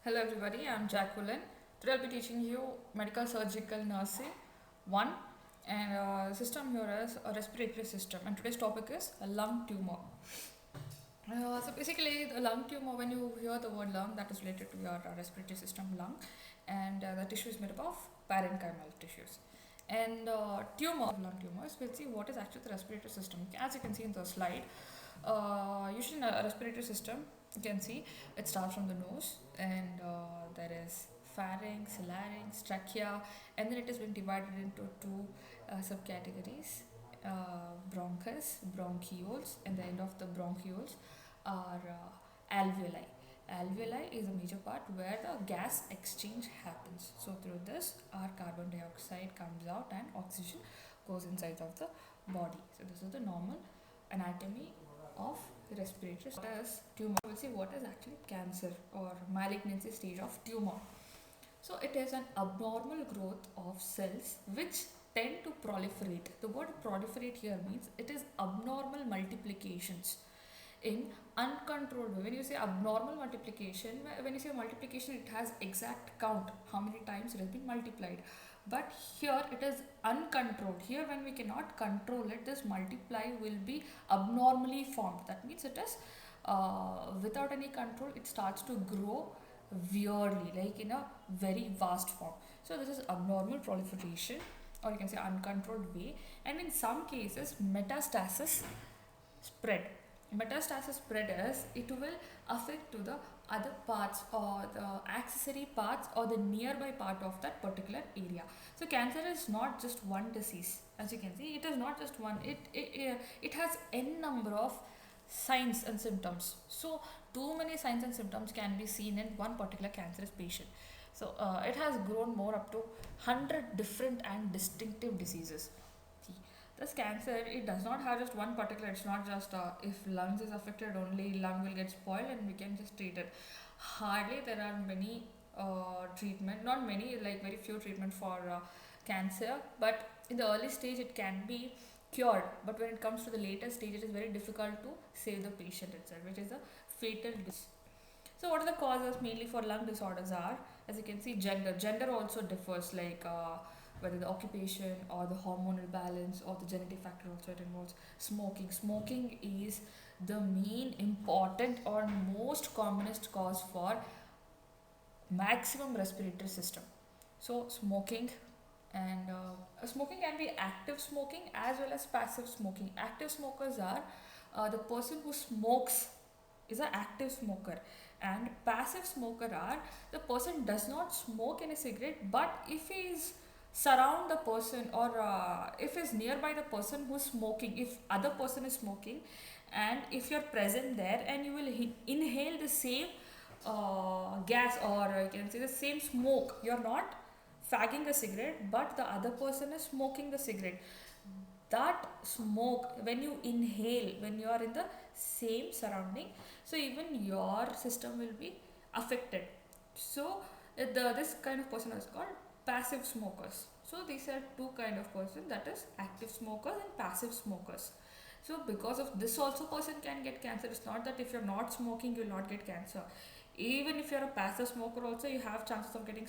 Hello everybody, I'm Jacqueline. Today I'll be teaching you medical surgical nursing 1 and system here is a respiratory system, and today's topic is a lung tumor. So basically the lung tumor, when you hear the word lung, that is related to your respiratory system lung, and the tissue is made up of parenchymal tissues. And lung tumors, we'll see what is actually the respiratory system. As you can see in the slide, usually in a respiratory system, you can see it starts from the nose, and there is pharynx, larynx, trachea, and then it has been divided into two subcategories: bronchus, bronchioles, and the end of the bronchioles are alveoli. Alveoli is a major part where the gas exchange happens. So through this, our carbon dioxide comes out and oxygen goes inside of the body. So this is the normal anatomy of respiratory. What is tumor? We'll see what is actually cancer or malignancy stage of tumor. So it is an abnormal growth of cells which tend to proliferate. The word proliferate here means it is abnormal multiplications in uncontrolled way. When you say abnormal multiplication, when you say multiplication, it has exact count how many times it has been multiplied. But here it is uncontrolled. Here when we cannot control it, this multiply will be abnormally formed. That means it is without any control, it starts to grow weirdly, like in a very vast form. So this is abnormal proliferation, or you can say uncontrolled way. And in some cases, metastasis spread. Metastasis spread is it will affect to the other parts or the accessory parts or the nearby part of that particular area. So cancer is not just one disease. As you can see, it is not just one. It has n number of signs and symptoms. So too many signs and symptoms can be seen in one particular cancerous patient. So it has grown more up to 100 different and distinctive diseases. This cancer, it does not have just one particular. It's not just if lungs is affected, only lung will get spoiled and we can just treat it. Hardly there are many treatment, not many, like very few treatment for cancer, but in the early stage it can be cured, but when it comes to the later stage, it is very difficult to save the patient itself, which is a fatal disease. So what are the causes mainly for lung disorders are, as you can see, gender also differs, like whether the occupation or the hormonal balance or the genetic factor, also it involves smoking is the main important or most commonest cause for maximum respiratory system. So smoking, and smoking can be active smoking as well as passive smoking. Active smokers are the person who smokes is an active smoker, and passive smoker are the person does not smoke any cigarette, but if he is surround the person, or if is nearby the person who is smoking, if other person is smoking, and if you're present there and you will inhale the same gas, or you can say the same smoke, you're not fagging a cigarette but the other person is smoking the cigarette, that smoke, when you inhale, when you are in the same surrounding, so even your system will be affected. So this kind of person is called passive smokers. So these are two kind of person, that is active smokers and passive smokers. So because of this also person can get cancer. It's not that if you're not smoking you will not get cancer. Even if you're a passive smoker also, you have chances of getting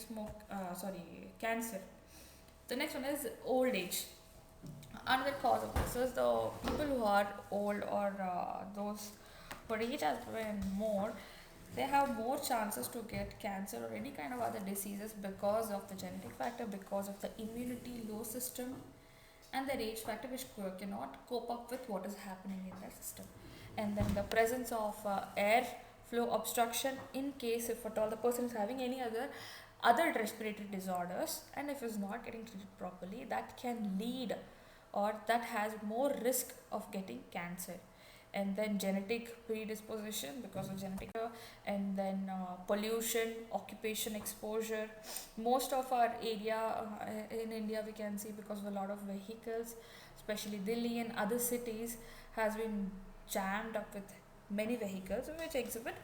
cancer. The next one is old age. Another cause of this is the people who are old, or those who age has been more, they have more chances to get cancer or any kind of other diseases because of the genetic factor, because of the immunity low system, and the age factor, which cannot cope up with what is happening in their system. And then the presence of air flow obstruction, in case if at all the person is having any other respiratory disorders, and if is not getting treated properly, that can lead, or that has more risk of getting cancer. And then genetic predisposition because of genetic, and then pollution, occupation exposure. Most of our area in India, we can see, because of a lot of vehicles, especially Delhi and other cities, has been jammed up with many vehicles which exhibit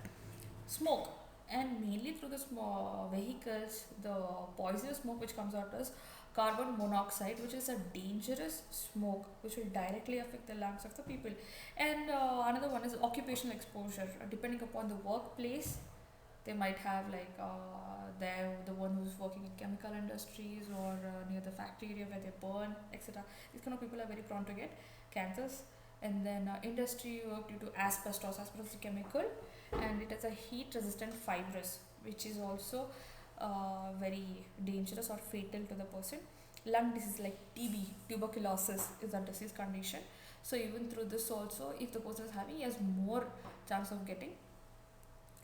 smoke, and mainly through the small vehicles, the poisonous smoke which comes out is carbon monoxide, which is a dangerous smoke which will directly affect the lungs of the people. And another one is occupational exposure. Depending upon the workplace, They might have like they're the one who's working in chemical industries or near the factory area where they burn, etc. These kind of people are very prone to get cancers. And then industry work due to asbestos. Asbestos is a chemical, and it is a heat resistant fibrous, which is also very dangerous or fatal to the person. Lung disease like TB, tuberculosis is a disease condition. So even through this also, if the person is having, he has more chance of getting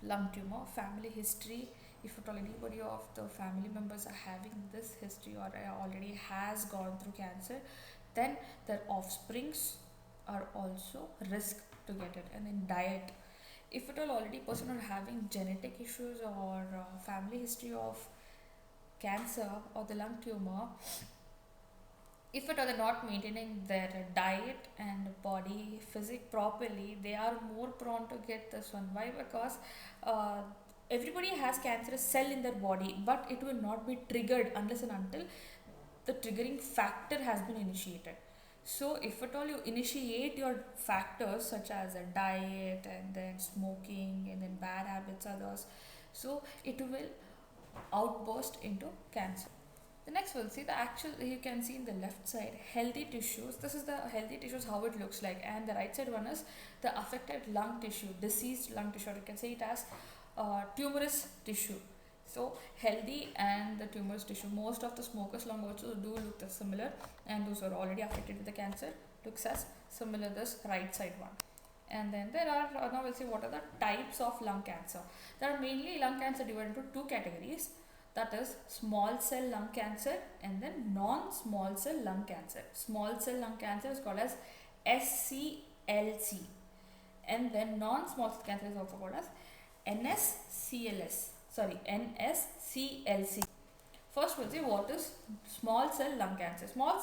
lung tumor. Family history, if at all anybody of the family members are having this history or already has gone through cancer, then their offsprings are also risk to get it. And then diet, if at all already person are having genetic issues or family history of cancer or the lung tumor, if at all they're not maintaining their diet and body physique properly, they are more prone to get this one. Why? Because uh, everybody has cancerous cell in their body, but it will not be triggered unless and until the triggering factor has been initiated. So if at all you initiate your factors such as a diet and then smoking and then bad habits others, so it will outburst into cancer. The next we'll see the actual, you can see in the left side healthy tissues. This is the healthy tissues, how it looks like, and the right side one is the affected lung tissue, diseased lung tissue, or you can say it as tumorous tissue. So healthy and the tumorous tissue, most of the smokers lung also do look similar, and those who are already affected with the cancer looks as similar, this right side one. And then there are, now we'll see what are the types of lung cancer. There are mainly lung cancer divided into two categories, that is small cell lung cancer and then non-small cell lung cancer. Small cell lung cancer is called as SCLC, and then non-small cell cancer is also called as NSCLC. First we'll see what is small cell lung cancer. Small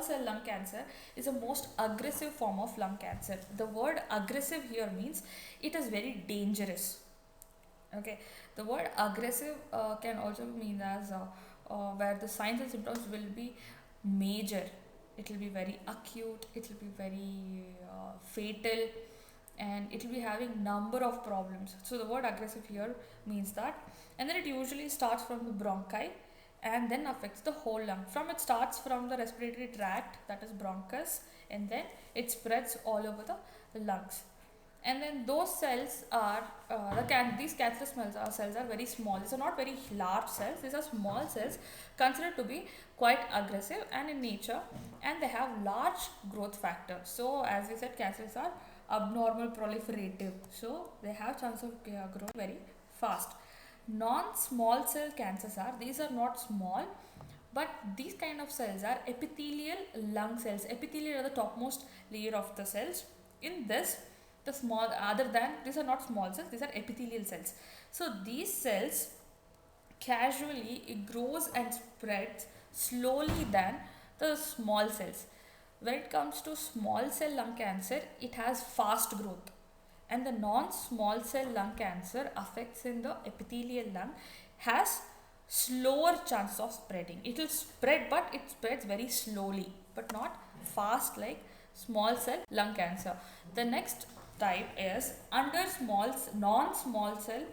cell lung cancer is the most aggressive form of lung cancer. The word aggressive here means it is very dangerous. Okay, the word aggressive can also mean as where the signs and symptoms will be major. It will be very acute, it will be very fatal, and it will be having number of problems. So the word aggressive here means that. And then it usually starts from the bronchi and then affects the whole lung. It starts from the respiratory tract, that is bronchus, and then it spreads all over the lungs. And then those cells are these cancerous cells are very small. These are not very large cells. These are small cells considered to be quite aggressive and in nature, and they have large growth factor. So as we said, cancers are abnormal proliferative, so they have chance of growing very fast. Non-small cell cancers are, these are not small, but these kind of cells are epithelial lung cells. Epithelial are the topmost layer of the cells. In this, the small, other than, these are not small cells, these are epithelial cells. So these cells casually, it grows and spreads slowly than the small cells. When it comes to small cell lung cancer, it has fast growth, and the non-small cell lung cancer affects in the epithelial lung has slower chance of spreading. It will spread, but it spreads very slowly, but not fast like small cell lung cancer. The next type is under non-small cell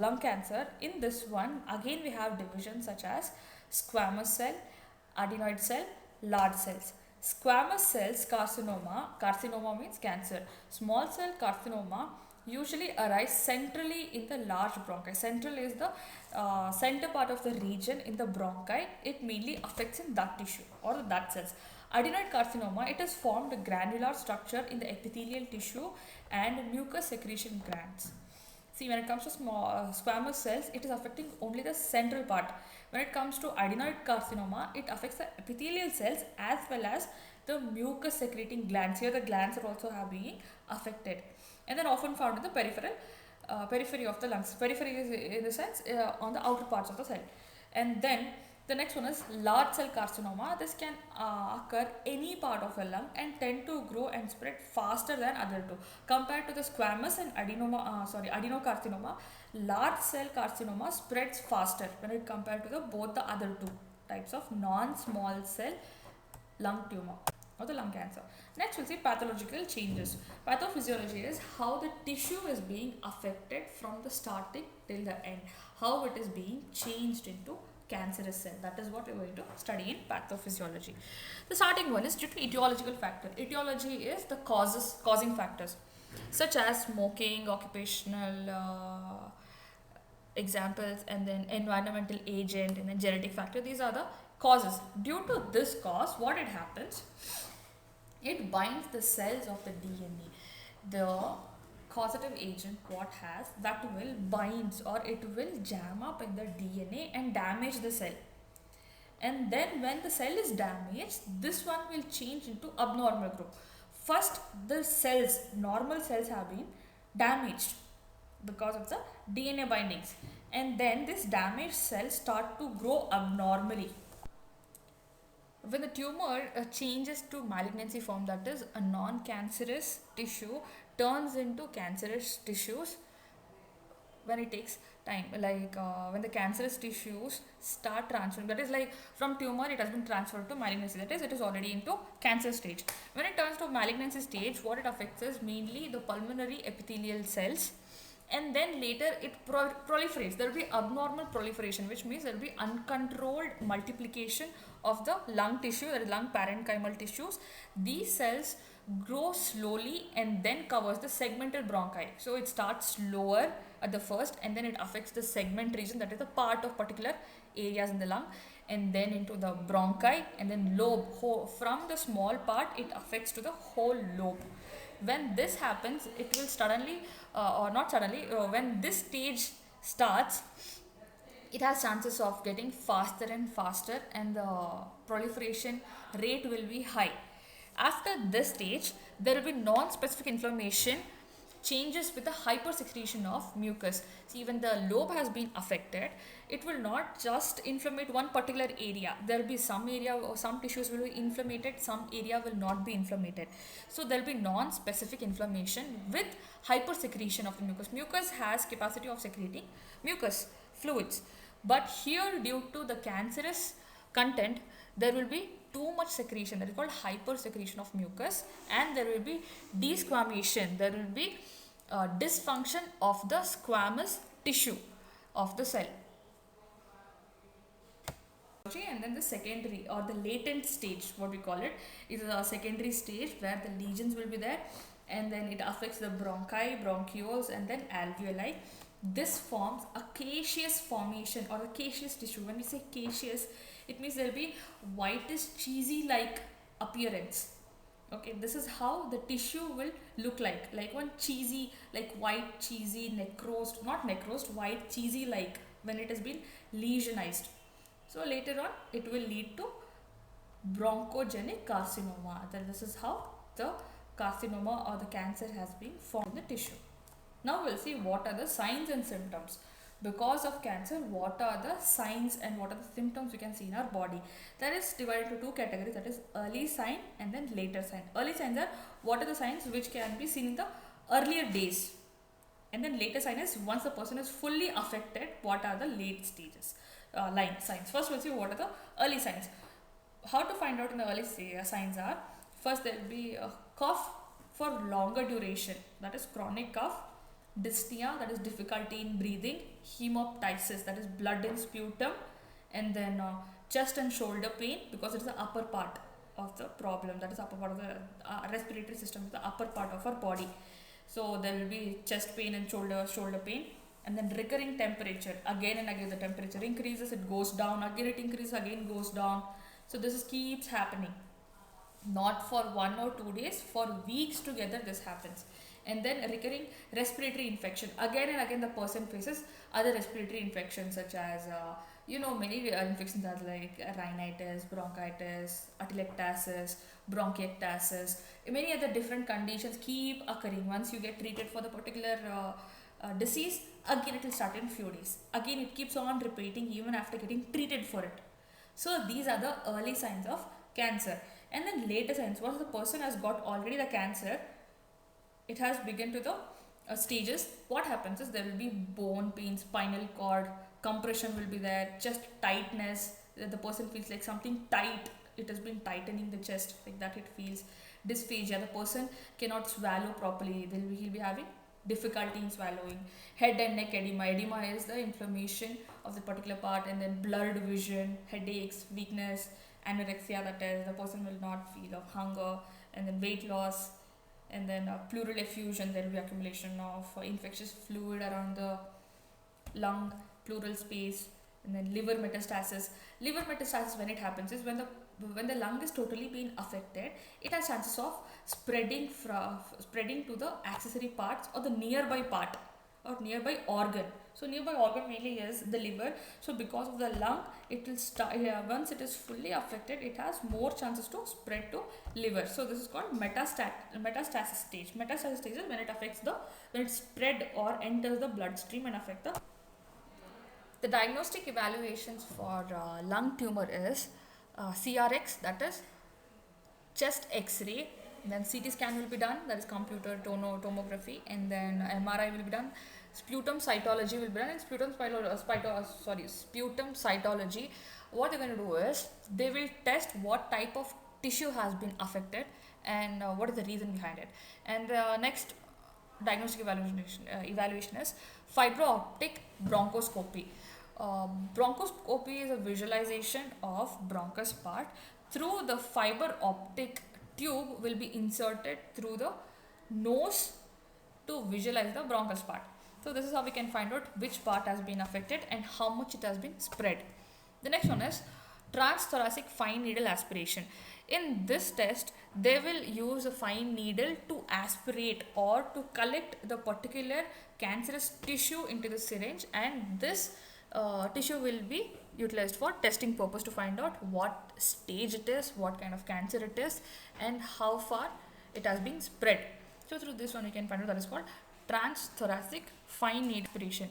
lung cancer. In this one, again we have divisions such as squamous cell, adenoid cell, large cells. Squamous cells carcinoma means cancer. Small cell carcinoma usually arise centrally in the large bronchi. Central is the center part of the region in the bronchi. It mainly affects in that tissue or that cells. Adenoid carcinoma, it is formed a granular structure in the epithelial tissue and mucus secretion glands. See, when it comes to squamous cells, it is affecting only the central part. When it comes to adenoid carcinoma, it affects the epithelial cells as well as the mucus secreting glands. Here the glands are also being affected, and then often found in the periphery of the lungs. Periphery is in the sense on the outer parts of the cell. And then the next one is large cell carcinoma. This can occur any part of the lung and tend to grow and spread faster than other two. Compared to the squamous and adenocarcinoma, large cell carcinoma spreads faster when it compared to both the other two types of non-small cell lung tumor or the lung cancer. Next we'll see pathological changes. Pathophysiology is how the tissue is being affected from the starting till the end, how it is being changed into cancerous cell. That is what we're going to study in pathophysiology. The starting one is due to etiological factor. Etiology is the causing factors such as smoking, occupational examples, and then environmental agent, and then genetic factor. These are the causes. Due to this cause, what it happens, it binds the cells of the DNA. The causative agent what has that will binds, or it will jam up in the DNA and damage the cell. And then when the cell is damaged, this one will change into abnormal group. First, the cells, normal cells have been damaged because of the DNA bindings, and then this damaged cells start to grow abnormally. When the tumor changes to malignancy form, that is a non-cancerous tissue turns into cancerous tissues, when it takes time, like when the cancerous tissues start transferring, that is like from tumor it has been transferred to malignancy, that is it is already into cancer stage. When it turns to malignancy stage, what it affects is mainly the pulmonary epithelial cells, and then later it proliferates. There will be abnormal proliferation, which means there will be uncontrolled multiplication of the lung tissue, that is lung parenchymal tissues. These cells grow slowly and then covers the segmental bronchi. So it starts lower at the first, and then it affects the segment region, that is the part of particular areas in the lung, and then into the bronchi, and then lobe. From the small part it affects to the whole lobe. When this happens, it will suddenly or not suddenly, when this stage starts, it has chances of getting faster and faster, and the proliferation rate will be high. After this stage, there will be non-specific inflammation, changes with the hypersecretion of mucus. See, when the lobe has been affected, it will not just inflammate one particular area. There will be some area or some tissues will be inflamed, some area will not be inflamed. So there will be non-specific inflammation with hypersecretion of the mucus. Mucus has capacity of secreting mucus fluids, but here due to the cancerous content, there will be too much secretion, that is called hypersecretion of mucus, and there will be desquamation, there will be dysfunction of the squamous tissue of the cell. And then the secondary or the latent stage, what we call it, is a secondary stage where the lesions will be there, and then it affects the bronchi, bronchioles, and then alveoli. This forms a caseous formation or a caseous tissue. When we say caseous, it means there will be whitish cheesy like appearance. Okay, this is how the tissue will look like one cheesy, like white cheesy necrosed, not necrosed, white cheesy like when it has been lesionized. So later on it will lead to bronchogenic carcinoma. Then this is how the carcinoma or the cancer has been formed in the tissue. Now we'll see what are the signs and symptoms. Because of cancer, what are the signs and what are the symptoms we can see in our body? That is divided into two categories, that is early sign and then later sign. Early signs are what are the signs which can be seen in the earlier days, and then later sign is once the person is fully affected, what are the late stages, signs. First we'll see what are the early signs. How to find out in the early signs are, first there will be a cough for longer duration, that is chronic cough, dyspnea, that is difficulty in breathing, hemoptysis, that is blood in sputum, and then chest and shoulder pain, because it is the upper part of the problem, that is upper part of the respiratory system, the upper part of our body. So there will be chest pain and shoulder pain, and then recurring temperature, again and again the temperature increases, it goes down, again it increases, again goes down. So this keeps happening, not for 1 or 2 days, for weeks together this happens. And then recurring respiratory infection, again and again the person faces other respiratory infections such as many infections are like rhinitis, bronchitis, atelectasis, bronchiectasis, many other different conditions keep occurring. Once you get treated for the particular disease, again it will start in few days, again it keeps on repeating even after getting treated for it. So these are the early signs of cancer. And then later signs, once the person has got already the cancer, it has begun to the stages, what happens is there will be bone pain, spinal cord compression will be there, chest tightness, the person feels like something tight, it has been tightening the chest, like that it feels. Dysphagia, the person cannot swallow properly, he'll be having difficulty in swallowing, head and neck edema. Edema is the inflammation of the particular part, and then blurred vision, headaches, weakness, anorexia, that is the person will not feel of hunger, and then weight loss, and then pleural effusion, there will be accumulation of infectious fluid around the lung, pleural space, and then liver metastasis. Liver metastasis, when it happens, is when the lung is totally being affected, it has chances of spreading to the accessory parts or the nearby part or nearby organ. So nearby organ mainly is the liver. So because of the lung, it will start, once it is fully affected, it has more chances to spread to liver. So this is called metastasis stage. Metastasis stage is when it spread or enters the bloodstream and affect the diagnostic evaluations for lung tumor is CRX, that is chest X-ray, then CT scan will be done, that is computer tomography, and then MRI will be done, sputum cytology will be done. And sputum cytology, what they're going to do is they will test what type of tissue has been affected and what is the reason behind it. And the next diagnostic evaluation is fibro-optic bronchoscopy. Bronchoscopy is a visualization of bronchus part. Through the fiber optic tube will be inserted through the nose to visualize the bronchus part. So this is how we can find out which part has been affected and how much it has been spread. The next one is transthoracic fine needle aspiration. In this test, they will use a fine needle to aspirate or to collect the particular cancerous tissue into the syringe, and this tissue will be utilized for testing purpose to find out what stage it is, what kind of cancer it is, and how far it has been spread. So through this one we can find out, that is called transthoracic fine needle aspiration.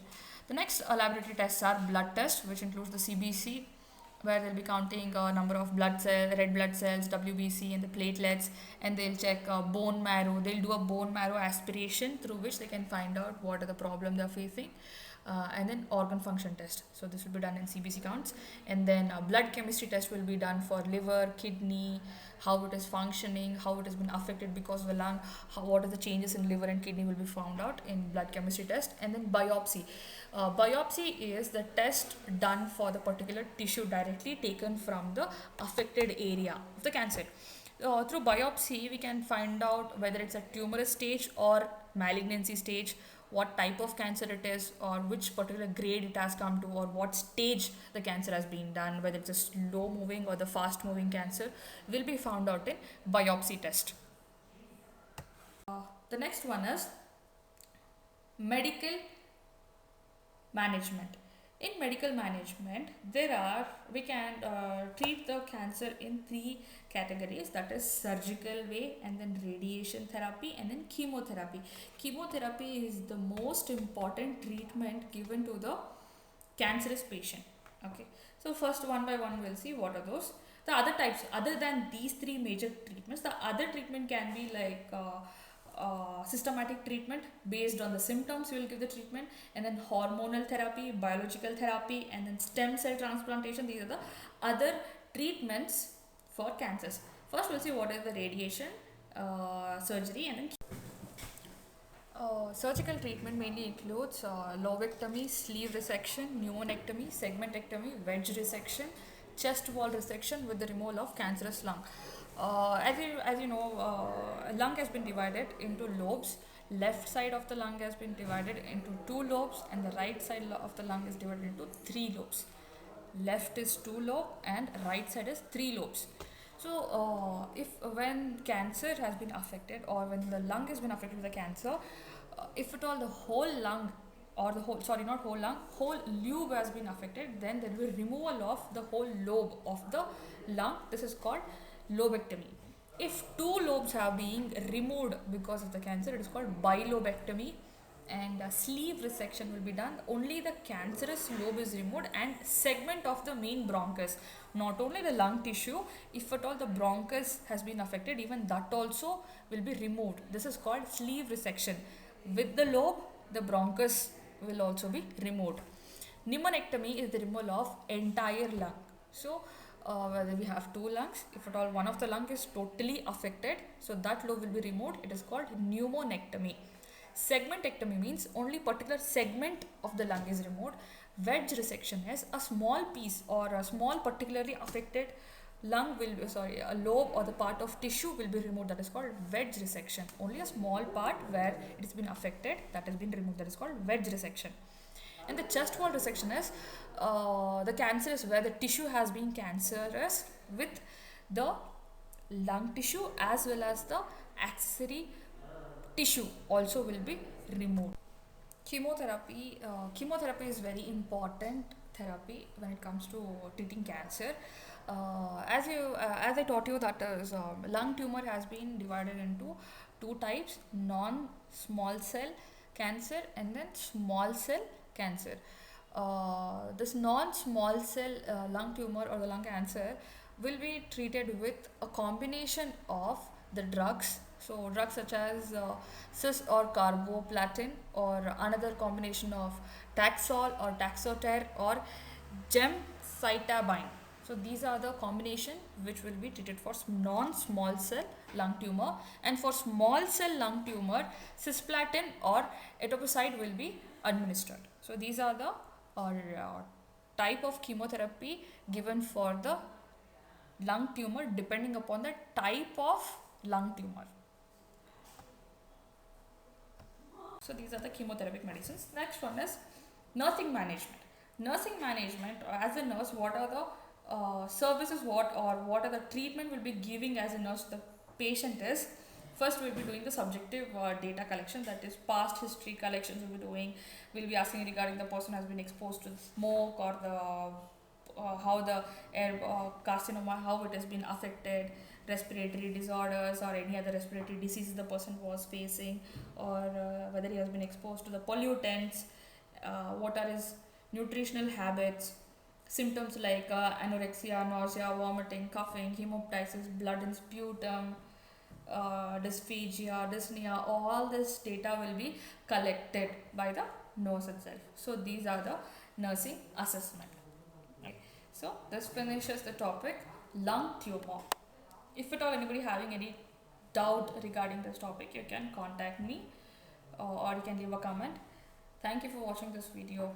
The next laboratory tests are blood tests, which includes the CBC, where they'll be counting number of blood cells, red blood cells, WBC, and the platelets, and they'll check bone marrow. They'll do a bone marrow aspiration through which they can find out what are the problem they're facing. And then organ function test, so this will be done in CBC counts, and then blood chemistry test will be done for liver, kidney, how it is functioning, how it has been affected because of the lung, what are the changes in liver and kidney will be found out in blood chemistry test. And then biopsy. Biopsy is the test done for the particular tissue directly taken from the affected area of the cancer. Through biopsy we can find out whether it's a tumorous stage or malignancy stage, what type of cancer it is, or which particular grade it has come to, or what stage the cancer has been done, whether it's a slow moving or the fast moving cancer, will be found out in biopsy test. The next one is medical management. In medical management, we can treat the cancer in three categories, that is surgical way, and then radiation therapy, and then chemotherapy. Chemotherapy is the most important treatment given to the cancerous patient. Okay, so first one by one we'll see what are those. The other types, other than these three major treatments, the other treatment can be like systematic treatment based on the symptoms. You will give the treatment, and then hormonal therapy, biological therapy, and then stem cell transplantation. These are the other treatments for cancers. First we'll see what is the radiation, surgery, and then surgical treatment mainly includes lobectomy, sleeve resection, pneumonectomy, segmentectomy, wedge resection, chest wall resection with the removal of cancerous lung. As you know, lung has been divided into lobes. Left side of the lung has been divided into 2 lobes, and the right side of the lung is divided into 3 lobes. Left is 2 lobe and right side is 3 lobes. So when cancer has been affected, or when the lung has been affected with the cancer, if at all the whole lung, or the whole, sorry, not whole lung, whole lobe has been affected, then there will be removal of the whole lobe of the lung. This is called lobectomy. If 2 lobes have been removed because of the cancer, it is called bilobectomy, and sleeve resection will be done. Only the cancerous lobe is removed and segment of the main bronchus, not only the lung tissue. If at all the bronchus has been affected, even that also will be removed. This is called sleeve resection. With the lobe, the bronchus will also be removed. Pneumonectomy is the removal of entire lung. So whether we have 2 lungs, if at all one of the lung is totally affected, so that lobe will be removed. It is called pneumonectomy. Segmentectomy means only particular segment of the lung is removed. Wedge resection is a small piece or a small particularly affected lung will be, sorry, a lobe or the part of tissue will be removed. That is called wedge resection. Only a small part where it has been affected that has been removed. That is called wedge resection. And the chest wall resection is the cancer is where the tissue has been cancerous with the lung tissue as well as the accessory tissue also will be removed. Chemotherapy is very important therapy when it comes to treating cancer. As I taught you that lung tumor has been divided into two types: non-small cell cancer and then small cell cancer. This non-small cell lung tumor or the lung cancer will be treated with a combination of the drugs. So drugs such as cis or carboplatin, or another combination of Taxol or Taxotere or gemcitabine. So these are the combination which will be treated for non-small cell lung tumor, and for small cell lung tumor, cisplatin or etoposide will be administered. So these are the type of chemotherapy given for the lung tumor depending upon the type of lung tumor. So these are the chemotherapeutic medicines. Next one is nursing management. Nursing management, as a nurse, what are the services, what are the treatment will be giving as a nurse to the patient is, first we'll be doing the subjective data collection, that is past history collections we'll be doing. We'll be asking regarding the person has been exposed to the smoke or the how the air carcinoma, how it has been affected, respiratory disorders or any other respiratory diseases the person was facing, or whether he has been exposed to the pollutants, what are his nutritional habits, symptoms like anorexia, nausea, vomiting, coughing, hemoptysis, blood in sputum, dysphagia, dyspnea. All this data will be collected by the nurse itself. So these are the nursing assessment. Right. So this finishes the topic lung tumor. If at all anybody having any doubt regarding this topic, you can contact me or you can leave a comment. Thank you for watching this video.